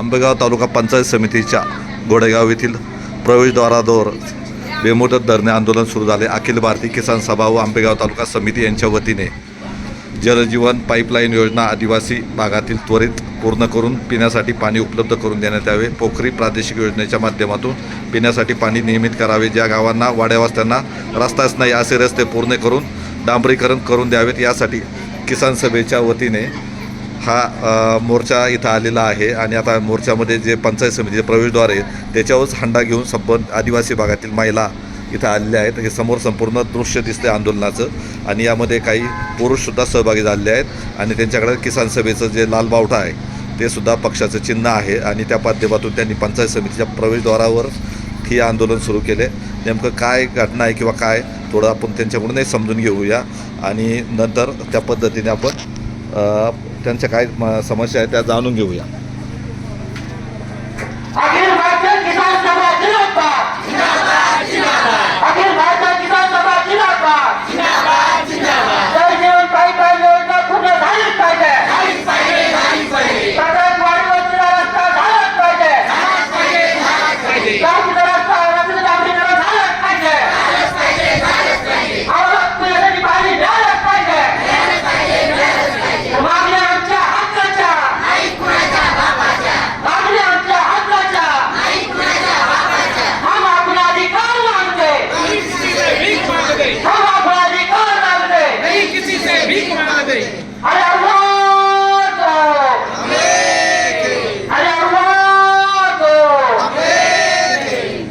आंबेगाव तालुका पंचायत समितीच्या गोडेगाव येथील प्रवेशद्वाराजवळ बेमुदत धरणे आंदोलन सुरू झाले। अखिल भारतीय किसान सभा व आंबेगाव तालुका समिती यांच्या वतीने जलजीवन पाईपलाईन योजना आदिवासी भागातील त्वरित पूर्ण करून पिण्यासाठी पाणी उपलब्ध करून देण्यात यावे। पोखरी प्रादेशिक योजनेच्या माध्यमातून पिण्यासाठी पाणी नियमित करावे। ज्या गावांना वाड्यावस्त्यांना रस्ताच नाही असे रस्ते पूर्ण करून डांबरीकरण करून द्यावेत। यासाठी किसान सभेच्या वतीने हा मोर्चा इथं आलेला आहे आणि आता मोर्चामध्ये जे पंचायत समितीचे प्रवेशद्वार आहे त्याच्यावरच हंडा घेऊन संबंध आदिवासी भागातील महिला इथं आलेल्या आहेत। हे समोर संपूर्ण दृश्य दिसते आंदोलनाचं आणि यामध्ये काही पुरुषसुद्धा सहभागी झालेले आहेत आणि त्यांच्याकडे किसान सभेचं जे लाल बावटा आहे ते सुद्धा पक्षाचं चिन्ह आहे आणि त्या माध्यमातून त्यांनी पंचायत समितीच्या प्रवेशद्वारावर हे आंदोलन सुरू केले। नेमकं काय घटना आहे किंवा काय थोडं आपण त्यांच्याकडूनही समजून घेऊया आणि नंतर त्या पद्धतीने आपण त्यांच्या काय समस्या आहेत त्या जाणून घेऊया। अखिल भारतीय किसान सभा जिंदाबाद जिंदाबाद जिंदाबाद अखिल भारतीय किसान सभा जिंदाबाद जिंदाबाद जिंदाबाद जल जीवन पाईपलाईन योजना पूर्ण झालीच पाहिजे झालीच पाहिजे झालीच पाहिजे प्रत्येक वाडीवस्तीला रस्ता झालाच पाहिजे झालाच पाहिजे झालाच पाहिजे गावचा रस्ता रस्त्याचं डांबरीकरण झालंच पाहिजे झालंच पाहिजे झालंच पाहिजे आवश्यक पिण्यासाठी पाणी मिळालंच पाहिजे मिळालंच पाहिजे मिळालंच पाहिजे मागण्या आमच्या हक्काच्या नाही कुणाच्या बापाच्या मागण्या आमच्या हक्काच्या नाही कुणाच्या बापाच्या हम अपना अधिकार मांगते नहीं किसी से भीख मांगते हम अपना अधिकार मांगते नहीं किसी से भीख मांगते अरे अल्लाह को अरे अल्लाह को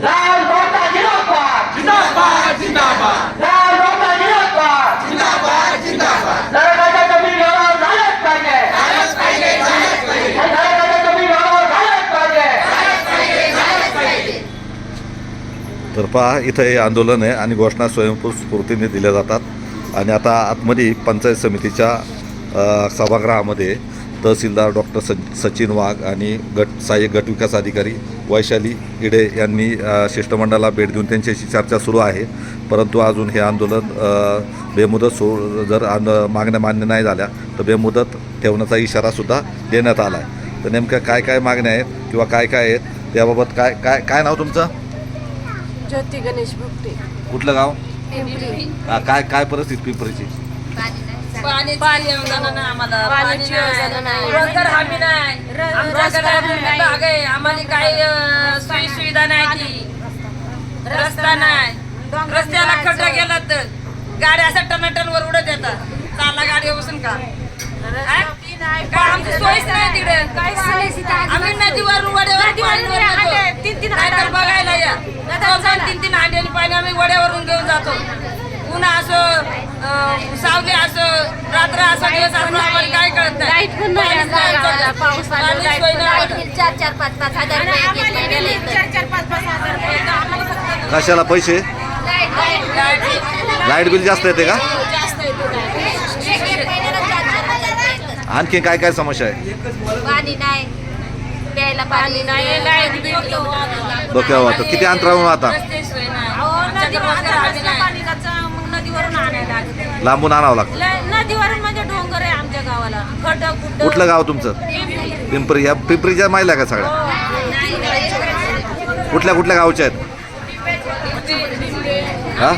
लाल बावटा जिंदाबाद जिंदाबाद जिंदाबाद लाल बावटा जिंदाबाद जिंदाबाद जिंदाबाद नरकाच्या जमीन व्यवहार झालाच पाहिजे झालाच पाहिजे झालाच पाहिजे नरकाच्या जमीन व्यवहार झालाच पाहिजे झालाच पाहिजे झालाच पाहिजे। तर पहा इथं हे आंदोलन आहे आणि घोषणा स्वयंस्फूर्तीने दिल्या जातात आणि आता आतमध्ये पंचायत समितीच्या सभागृहामध्ये तहसीलदार डॉक्टर सचिन वाघ आणि सहाय्यक गटविकास अधिकारी वैशाली इडे यांनी शिष्टमंडळाला भेट देऊन त्यांच्याशी चर्चा सुरू आहे। परंतु अजून हे आंदोलन बेमुदत जर मागण्या मान्य नाही झाल्या तर बेमुदत ठेवण्याचा इशारासुद्धा देण्यात आला आहे। तर नेमक्या काय काय मागण्या आहेत किंवा काय काय आहेत त्याबाबत काय काय काय नाव तुमचं? ज्योती गणेश भुकटे कुठलं गाव? पिंपरी काय काय परिस्थिती पिंपरीची? पाणी योजना नाही आम्हाला पाण्याची योजना नाही. रोजगार हमी नाही आमच्याकडे बाग आहे आम्हाला काही सोयी सुविधा नाही ती रस्ता नाही रस्त्याला खड्डा गेला तर गाड्या अशा टनाटनवर उडत येतात चालला गाडी बसून का काय आमची सोयीच नाही तिकडे आम्ही नदीवरून वड्यावर तीन बघायला या 2-3 हांड्याने पाणी आम्ही वड्यावरून घेऊन जातो। उन्हा असो सावली असो रात्र असो दिवस असो आम्हाला काय कळत नाही कशाला पैसे? लाईट बिल जास्त येते का? आणखी काय काय समस्या आहे? पाणी नाही प्यायला पाणी नाही लाईट बिल डोक्यावर वाटतं किती अंतरावरून आता नदीवरून आणायला लांबून आणावं लागतं? नदीवरून म्हणजे डोंगर आहे आमच्या गावाला खड्डा खुड्ड कुठलं गाव तुमचं? पिंपरी. या पिंपरीच्या महिला का सगळ्या? कुठल्या कुठल्या गावच्या आहेत? हा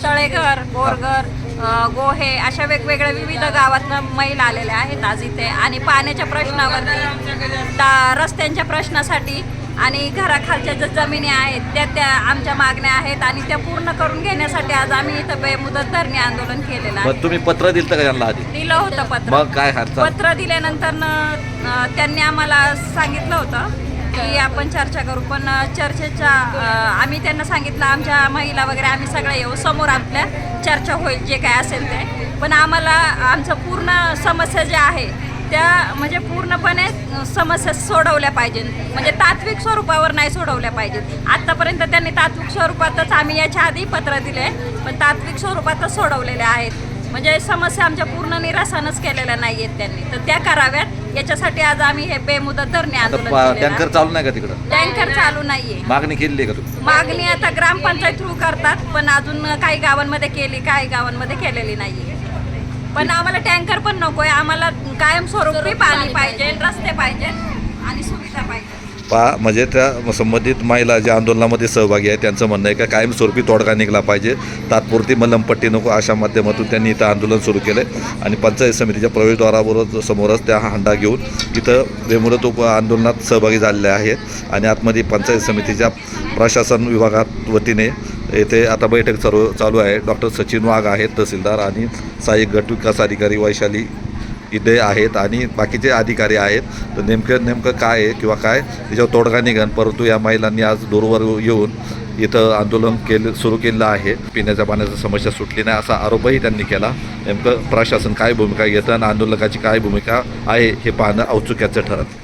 तळेघर बोरघर गोहे अशा वेगवेगळ्या विविध गावातनं महिला आलेल्या आहेत आज इथे आणि पाण्याच्या प्रश्नावरती रस्त्यांच्या प्रश्नासाठी आणि घराखालच्या ज्या जमिनी आहेत त्या आमच्या मागण्या आहेत आणि त्या पूर्ण करून घेण्यासाठी आज आम्ही इथं बेमुदत धरणे आंदोलन केलेलं आहे। मग तुम्ही पत्र दिलं का यांना आधी? दिलं होतं पत्र। मग काय हालचाल? पत्र दिल्यानंतर त्यांनी आम्हाला सांगितलं होतं की आपण चर्चा करू पण चर्चेच्या आम्ही त्यांना सांगितलं आमच्या महिला वगैरे आम्ही सगळ्या येऊ समोर आपल्या चर्चा होईल जे काय असेल ते पण आम्हाला आमचं पूर्ण समस्या ज्या आहे त्या म्हणजे पूर्णपणे समस्या सोडवल्या पाहिजेत म्हणजे तात्विक स्वरूपावर नाही सोडवल्या पाहिजेत। आत्तापर्यंत त्यांनी तात्विक स्वरूपातच आम्ही याच्या आधी पत्र दिले पण तात्विक स्वरूपातच सोडवलेल्या आहेत म्हणजे समस्या आमच्या पूर्ण निरासनच केलेल्या नाही आहेत त्यांनी तर त्या कराव्यात याच्यासाठी आज आम्ही हे बेमुदत धरणे आंदोलन टँकर चालू नाही का तिकडं? टँकर चालू नाहीये। मागणी केली का तुम्ही? मागणी आता ग्रामपंचायत थ्रू करतात पण अजून काही गावांमध्ये केली काही गावांमध्ये केलेली नाहीये पण आम्हाला टँकर पण नकोय आम्हाला कायमस्वरूपी पाणी पाहिजे रस्ते पाहिजे आणि म्हणजे त्या संबंधित महिला ज्या आंदोलनामध्ये सहभागी आहे त्यांचं म्हणणं आहे का कायमस्वरूपी तोडगा निघाला पाहिजे, तात्पुरती मलमपट्टी नको, अशा माध्यमातून त्यांनी इथं आंदोलन सुरू केलं आहे. आणि पंचायत समितीच्या प्रवेशद्वाराबरोबर समोरच त्या हंडा घेऊन इथं बेमुदत आंदोलनात सहभागी झालेले आहेत. आणि आतमध्ये पंचायत समितीच्या प्रशासन विभागात वतीने येथे आता बैठक चालू आहे. डॉक्टर सचिन वाघ आहेत तहसीलदार, आणि सहाय्यक गट विकास अधिकारी वैशाली इथे आहेत, आणि बाकीचे अधिकारी आहेत. तर नेमकं काय आहे किंवा काय त्याच्यावर तोडगा निघन, परंतु या महिलांनी आज दूरवर येऊन इथं आंदोलन सुरू केलं आहे. पिण्याच्या पाण्याची समस्या सुटली नाही असा आरोपही त्यांनी केला. नेमकं प्रशासन काय भूमिका घेतं आणि आंदोलकाची काय भूमिका आहे हे पाहणं औत्सुक्याचं ठरत.